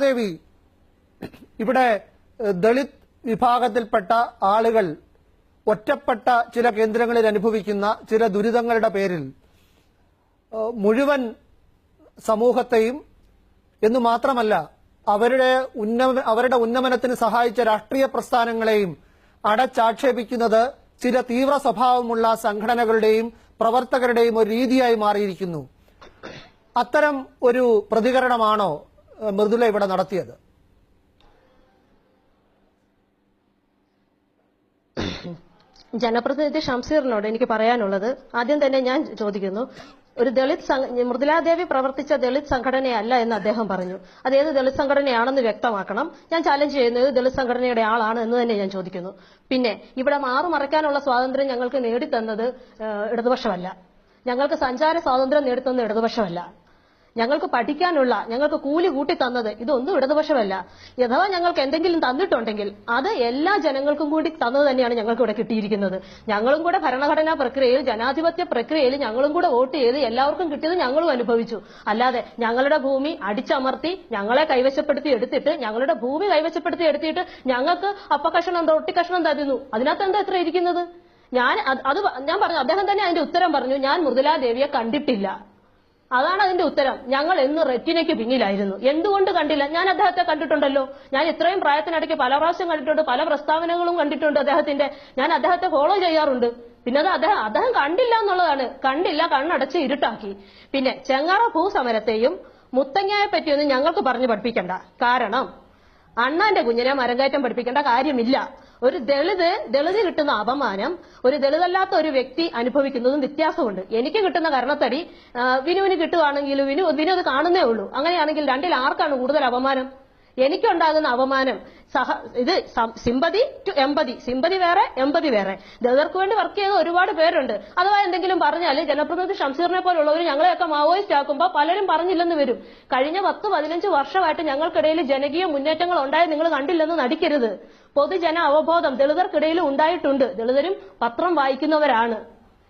ദേവി, ഇവിടെ ദളിത് വിഭാഗത്തിൽപ്പെട്ട ആളുകൾ ഒറ്റപ്പെട്ട ചില കേന്ദ്രങ്ങളിൽ അനുഭവിക്കുന്ന ചില ദുരിതങ്ങളുടെ പേരിൽ മുഴുവൻ സമൂഹത്തെയും എന്നു മാത്രമല്ല അവരുടെ ഉന്നമനത്തിന് സഹായിച്ച രാഷ്ട്രീയ പ്രസ്ഥാനങ്ങളെയും അടച്ചാക്ഷേപിക്കുന്നത് ചില തീവ്ര സ്വഭാവമുള്ള സംഘടനകളുടെയും പ്രവർത്തകരുടെയും ഒരു രീതിയായി മാറിയിരിക്കുന്നു. അത്തരം ഒരു പ്രതികരണമാണോ മൃദുല ഇവിടെ നടത്തിയത്? ജനപ്രതിനിധി ഷംസീറിനോട് എനിക്ക് പറയാനുള്ളത്, ആദ്യം തന്നെ ഞാൻ ചോദിക്കുന്നു, ഒരു ദളിത് മൃദുലാദേവി പ്രവർത്തിച്ച ദളിത് സംഘടനയല്ല എന്ന് അദ്ദേഹം പറഞ്ഞു. അതേത് ദളിത് സംഘടനയാണെന്ന് വ്യക്തമാക്കണം. ഞാൻ ചാലഞ്ച് ചെയ്യുന്നത് ദളിത് സംഘടനയുടെ ആളാണ് എന്ന് തന്നെ ഞാൻ ചോദിക്കുന്നു. പിന്നെ ഇവിടെ മാറുമറയ്ക്കാനുള്ള സ്വാതന്ത്ര്യം ഞങ്ങൾക്ക് നേടിത്തന്നത് ഇടതുപക്ഷമല്ല. ഞങ്ങൾക്ക് സഞ്ചാര സ്വാതന്ത്ര്യം നേടിത്തന്നത് ഇടതുപക്ഷമല്ല. ഞങ്ങൾക്ക് പഠിക്കാനുള്ള, ഞങ്ങൾക്ക് കൂലി കൂട്ടി തന്നത് ഇതൊന്നും ഇടതുപക്ഷമല്ല. അഥവാ ഞങ്ങൾക്ക് എന്തെങ്കിലും തന്നിട്ടുണ്ടെങ്കിൽ അത് എല്ലാ ജനങ്ങൾക്കും കൂടി തന്നത് തന്നെയാണ് ഞങ്ങൾക്ക് ഇവിടെ കിട്ടിയിരിക്കുന്നത്. ഞങ്ങളും കൂടെ ഭരണഘടനാ പ്രക്രിയയിൽ, ജനാധിപത്യ പ്രക്രിയയിൽ ഞങ്ങളും കൂടെ വോട്ട് ചെയ്ത് എല്ലാവർക്കും കിട്ടിയത് ഞങ്ങളും അനുഭവിച്ചു. അല്ലാതെ ഞങ്ങളുടെ ഭൂമി അടിച്ചമർത്തി ഞങ്ങളെ കൈവശപ്പെടുത്തി എടുത്തിട്ട്, ഞങ്ങളുടെ ഭൂമി കൈവശപ്പെടുത്തി എടുത്തിട്ട് ഞങ്ങൾക്ക് അപ്പക്കഷണം റൊട്ടിക്കഷണം തരുന്നു. അതിനകത്ത് എന്താ എത്ര ഇരിക്കുന്നത്? ഞാൻ പറഞ്ഞു. അദ്ദേഹം തന്നെ അതിന്റെ ഉത്തരം പറഞ്ഞു, ഞാൻ മൃദുലാദേവിയെ കണ്ടിട്ടില്ല. അതാണ് അതിന്റെ ഉത്തരം. ഞങ്ങൾ എന്ന് റെറ്റിനയ്ക്ക് പിന്നിലായിരുന്നു. എന്തുകൊണ്ട് കണ്ടില്ല? ഞാൻ അദ്ദേഹത്തെ കണ്ടിട്ടുണ്ടല്ലോ. ഞാൻ ഇത്രയും പ്രായത്തിനിടയ്ക്ക് പല പ്രാവശ്യം കണ്ടിട്ടുണ്ട്, പല പ്രസ്താവനകളും കണ്ടിട്ടുണ്ട് അദ്ദേഹത്തിന്റെ. ഞാൻ അദ്ദേഹത്തെ ഫോളോ ചെയ്യാറുണ്ട്. പിന്നെ അത് അദ്ദേഹം കണ്ടില്ല എന്നുള്ളതാണ്. കണ്ടില്ല, കണ്ണടച്ച് ഇരുട്ടാക്കി. പിന്നെ ചെങ്ങാറ ഭൂസമരത്തെയും മുത്തങ്ങയെ പറ്റിയൊന്നും ഞങ്ങൾക്ക് പറഞ്ഞു പഠിപ്പിക്കണ്ട. കാരണം അണ്ണാന്റെ കുഞ്ഞിനെ മരംകയറ്റം പഠിപ്പിക്കേണ്ട കാര്യമില്ല. ഒരു ദളിത് കിട്ടുന്ന അപമാനം ഒരു ദളിതല്ലാത്ത ഒരു വ്യക്തി അനുഭവിക്കുന്നതും വ്യത്യാസമുണ്ട്. എനിക്ക് കിട്ടുന്ന കരണത്തടി വിനുവിന് കിട്ടുകയാണെങ്കിൽ വിനു അത് കാണുന്നേ ഉള്ളൂ. അങ്ങനെയാണെങ്കിൽ രണ്ടിൽ ആർക്കാണ് കൂടുതൽ അപമാനം? എനിക്കുണ്ടാകുന്ന അപമാനം ഇത് സിമ്പതി ടു എമ്പതി. സിമ്പതി വേറെ, എമ്പതി വേറെ. ദളിതർക്ക് വേണ്ടി വർക്ക് ചെയ്ത ഒരുപാട് പേരുണ്ട്. അഥവാ എന്തെങ്കിലും പറഞ്ഞാൽ ജനപ്രതിനിധി ഷംസീറിനെ പോലുള്ളവർ ഞങ്ങളെയൊക്കെ മാവോയിസ്റ്റ് ആക്കുമ്പോൾ പലരും പറഞ്ഞില്ലെന്ന് വരും. കഴിഞ്ഞ 10-15 വർഷമായിട്ട് ഞങ്ങൾക്കിടയിൽ ജനകീയ മുന്നേറ്റങ്ങൾ ഉണ്ടായി നിങ്ങൾ കണ്ടില്ലെന്ന് നടിക്കരുത്. പൊതുജന അവബോധം ദളിതർക്കിടയിൽ ഉണ്ടായിട്ടുണ്ട്. ദളിതരും പത്രം വായിക്കുന്നവരാണ്.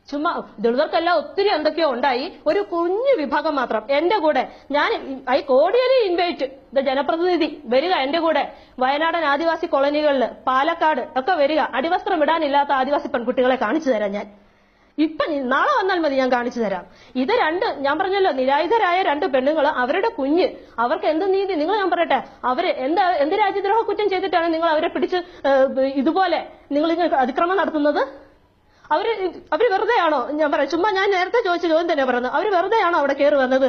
ചുമ്മാ ദളിതർക്കെല്ലാം ഒത്തിരി എന്തൊക്കെയോ ഉണ്ടായി. ഒരു കുഞ്ഞു വിഭാഗം മാത്രം എന്റെ കൂടെ, ഞാൻ ഐ കോടിയലി ഇൻവൈറ്റ് ദ ജനപ്രതിനിധി വരിക എന്റെ കൂടെ. വയനാടൻ ആദിവാസി കോളനികളിൽ, പാലക്കാട് ഒക്കെ വരിക. അടിവസ്ത്രം ഇടാനില്ലാത്ത ആദിവാസി പെൺകുട്ടികളെ കാണിച്ചു തരാം ഞാൻ. നാളെ വന്നാൽ മതി, ഞാൻ കാണിച്ചു തരാം. ഇത് ഞാൻ പറഞ്ഞല്ലോ, നിരായുധരായ 2 പെണ്ണുങ്ങൾ, അവരുടെ കുഞ്ഞ്, അവർക്ക് എന്ത് നീതി? ഞാൻ പറയട്ടെ, അവര് എന്ത് രാജ്യദ്രോഹ കുറ്റം ചെയ്തിട്ടാണ് നിങ്ങൾ അവരെ പിടിച്ച് ഇതുപോലെ നിങ്ങൾ അതിക്രമം നടത്തുന്നത്? അവര് വെറുതെയാണോ? ഞാൻ പറയാം, ചുമ്മാ ഞാൻ നേരത്തെ ചോദിച്ച ചോദ്യം തന്നെ പറയുന്നത്. അവര് വെറുതെയാണോ അവിടെ കയറി വന്നത്?